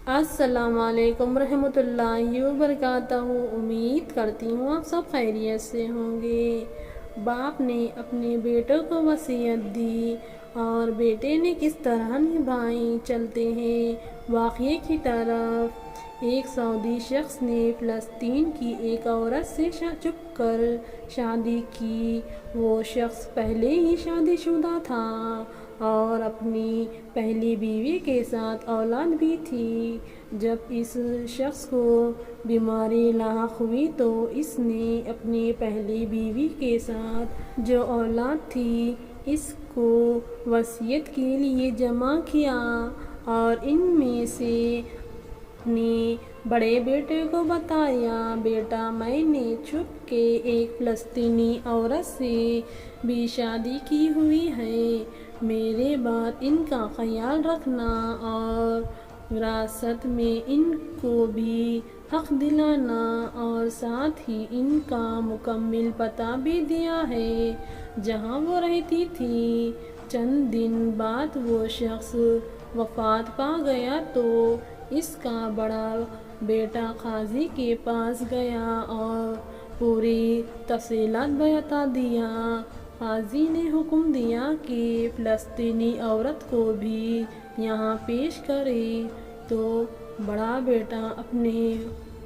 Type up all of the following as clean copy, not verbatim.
السلام علیکم ورحمۃ اللہ وبرکاتہ۔ امید کرتی ہوں آپ سب خیریت سے ہوں گے۔ باپ نے اپنے بیٹوں کو وصیت دی اور بیٹے نے کس طرح نبھائی۔ چلتے ہیں واقعے کی طرف۔ ایک سعودی شخص نے فلسطین کی ایک عورت سے چھپ کر شادی کی۔ وہ شخص پہلے ہی شادی شدہ تھا اور اپنی پہلی بیوی کے ساتھ اولاد بھی تھی۔ جب اس شخص کو بیماری لاحق ہوئی تو اس نے اپنی پہلی بیوی کے ساتھ جو اولاد تھی اس کو وصیت کے لیے جمع کیا اور ان میں سے اپنے بڑے بیٹے کو بتایا، بیٹا میں نے چھپ کے ایک فلسطینی عورت سے بھی شادی کی ہوئی ہے، میرے بعد ان کا خیال رکھنا اور وراثت میں ان کو بھی حق دلانا، اور ساتھ ہی ان کا مکمل پتہ بھی دیا ہے جہاں وہ رہتی تھی۔ چند دن بعد وہ شخص وفات پا گیا تو اس کا بڑا بیٹا قاضی کے پاس گیا اور پوری تفصیلات بتا دیا۔ قاضی نے حکم دیا کہ فلسطینی عورت کو بھی یہاں پیش کرے تو بڑا بیٹا اپنے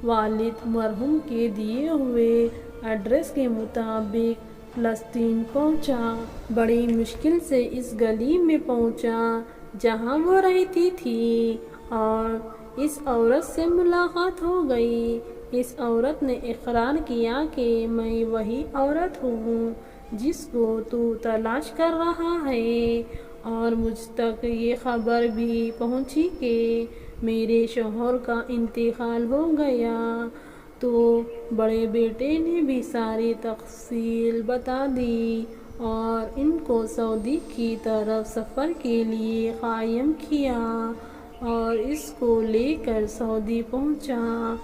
والد مرحوم کے دیے ہوئے ایڈریس کے مطابق فلسطین پہنچا۔ بڑی مشکل سے اس گلی میں پہنچا جہاں وہ رہتی تھی اور اس عورت سے ملاقات ہو گئی۔ اس عورت نے اقرار کیا کہ میں وہی عورت ہوں جس کو تو تلاش کر رہا ہے، اور مجھ تک یہ خبر بھی پہنچی کہ میرے شوہر کا انتقال ہو گیا۔ تو بڑے بیٹے نے بھی ساری تفصیل بتا دی اور ان کو سعودی کی طرف سفر کے لیے قائم کیا اور اس کو لے کر سعودی پہنچا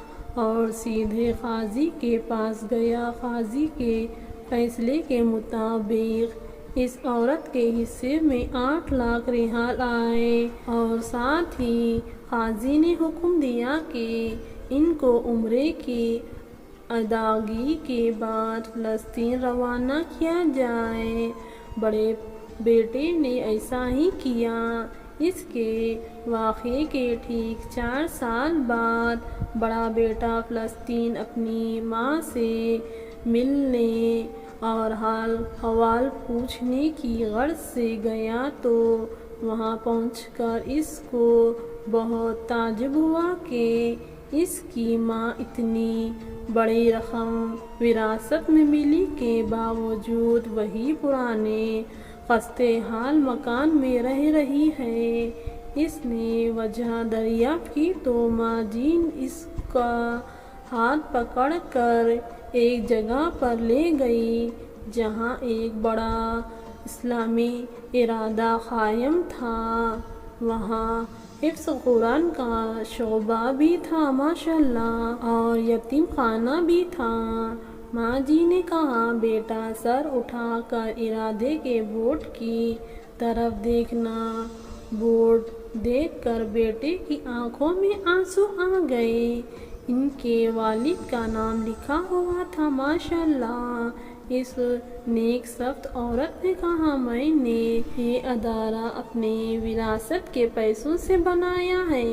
اور سیدھے قاضی کے پاس گیا۔ قاضی کے فیصلے کے مطابق اس عورت کے حصے میں 8 لاکھ ریال آئے اور ساتھ ہی قاضی نے حکم دیا کہ ان کو عمرے کی ادائیگی کے بعد فلسطین روانہ کیا جائے۔ بڑے بیٹے نے ایسا ہی کیا۔ اس کے واقعے کے ٹھیک 4 سال بعد بڑا بیٹا فلسطین اپنی ماں سے ملنے اور حال احوال پوچھنے کی غرض سے گیا تو وہاں پہنچ کر اس کو بہت تعجب ہوا کہ اس کی ماں اتنی بڑی رقم وراثت میں ملنے کے باوجود وہی پرانے خستہ حال مکان میں رہ رہی ہے۔ اس نے وجہ دریافت کی تو ماں جی اس کا ہاتھ پکڑ کر ایک جگہ پر لے گئی جہاں ایک بڑا اسلامی ادارہ قائم تھا۔ وہاں حفظ قرآن کا شعبہ بھی تھا ماشاءاللہ، اور یتیم خانہ بھی تھا۔ ماں جی نے کہا، بیٹا سر اٹھا کر ادارے کے بورڈ کی طرف دیکھنا۔ بورڈ دیکھ کر بیٹے کی آنکھوں میں آنسو آ گئے۔ ان کے والد کا نام لکھا ہوا تھا ماشاءاللہ۔ اس نیک بخت عورت نے کہا، میں نے یہ ادارہ اپنے وراثت کے پیسوں سے بنایا ہے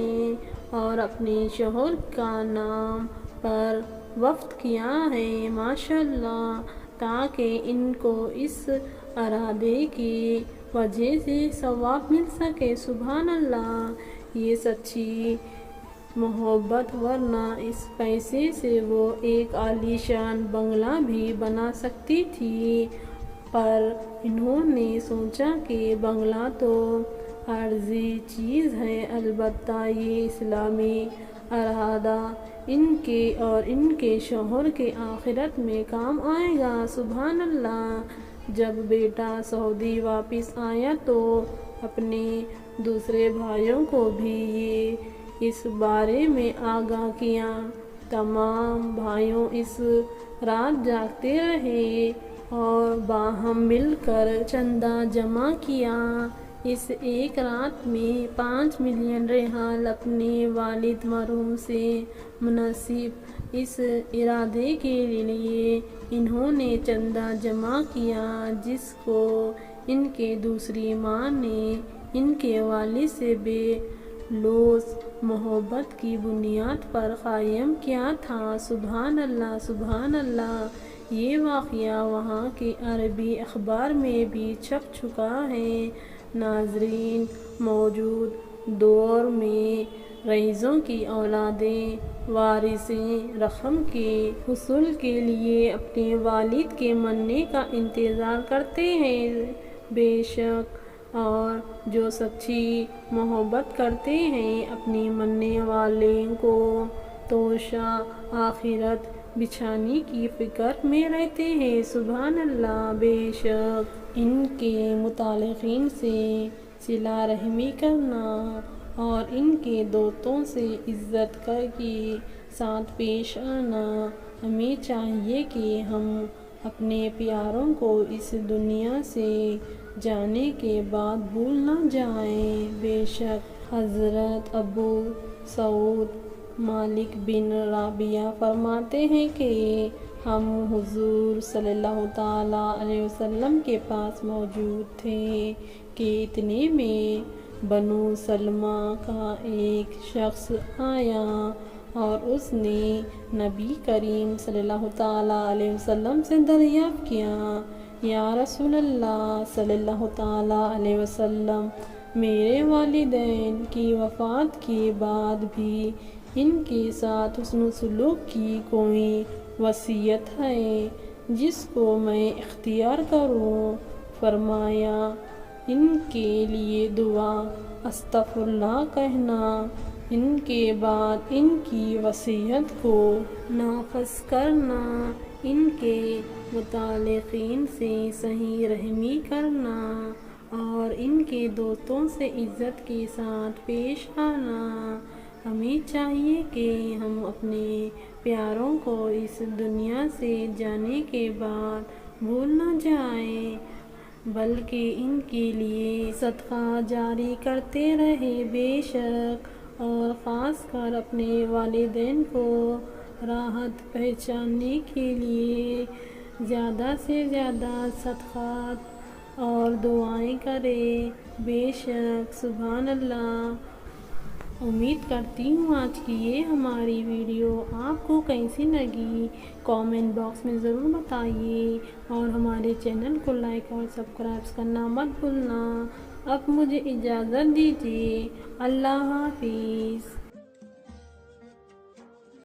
اور اپنے شوہر کا نام پر وقف کیا ہے ماشاءاللہ، تاکہ ان کو اس ادارے کی وجہ سے ثواب مل سکے۔ سبحان اللہ، یہ سچی محبت، ورنہ اس پیسے سے وہ ایک عالی شان بنگلہ بھی بنا سکتی تھی، پر انہوں نے سوچا کہ بنگلہ تو عارضی چیز ہے، البتہ یہ اسلامی ادارہ ان کے اور ان کے شوہر کے آخرت میں کام آئے گا۔ سبحان اللہ۔ جب بیٹا سعودی واپس آیا تو اپنے دوسرے بھائیوں کو بھی اس بارے میں آگاہ کیا۔ تمام بھائیوں اس رات جاگتے رہے اور باہم مل کر چندہ جمع کیا۔ اس ایک رات میں 5 ملین ریال اپنے والد مرحوم سے منسب اس ارادے کے لیے انہوں نے چندہ جمع کیا، جس کو ان کے دوسری ماں نے ان کے والد سے بے لوث محبت کی بنیاد پر قائم کیا تھا۔ سبحان اللہ، سبحان اللہ۔ یہ واقعہ وہاں کے عربی اخبار میں بھی چھپ چکا ہے۔ ناظرین، موجود دور میں رئیسوں کی اولادیں وارثین رقم کے حصول کے لیے اپنے والد کے مرنے کا انتظار کرتے ہیں۔ بے شک، اور جو سچی محبت کرتے ہیں اپنی مرنے والے کو توشہ آخرت بچھانے کی فکر میں رہتے ہیں۔ سبحان اللہ۔ بے شک ان کے متعلقین سے صلہ رحمی کرنا اور ان کے دوستوں سے عزت کے ساتھ پیش آنا، ہمیں چاہیے کہ ہم اپنے پیاروں کو اس دنیا سے جانے کے بعد بھول نہ جائیں۔ بے شک حضرت ابو سعود مالک بن ربیعہ فرماتے ہیں کہ ہم حضور صلی اللہ تعالیٰ علیہ وسلم کے پاس موجود تھے کہ اتنے میں بنو سلمہ کا ایک شخص آیا اور اس نے نبی کریم صلی اللہ تعالیٰ علیہ وسلم سے دریافت کیا، یا رسول اللہ صلی اللہ تعالیٰ علیہ وسلم، میرے والدین کی وفات کے بعد بھی ان کے ساتھ حسن سلوک کی کوئی وصیت ہے جس کو میں اختیار کروں؟ فرمایا، ان کے لیے دعا، استغفر اللہ کہنا، ان کے بعد ان کی وصیت کو نافذ کرنا، ان کے متعلقین سے صلہ رحمی کرنا اور ان کے دوستوں سے عزت کے ساتھ پیش آنا۔ ہمیں چاہیے کہ ہم اپنے پیاروں کو اس دنیا سے جانے کے بعد بھول نہ جائیں، بلکہ ان کے لیے صدقہ جاری کرتے رہیں۔ بے شک، اور خاص کر اپنے والدین کو راحت پہنچانے کے لیے زیادہ سے زیادہ صدقات اور دعائیں کریں۔ بے شک، سبحان اللہ۔ امید کرتی ہوں آج کی یہ ہماری ویڈیو آپ کو کیسی لگی، کامنٹ باکس میں ضرور بتائیے اور ہمارے چینل کو لائک اور سبسکرائب کرنا مت بھولنا۔ اب مجھے اجازت دیجیے، اللہ حافظ۔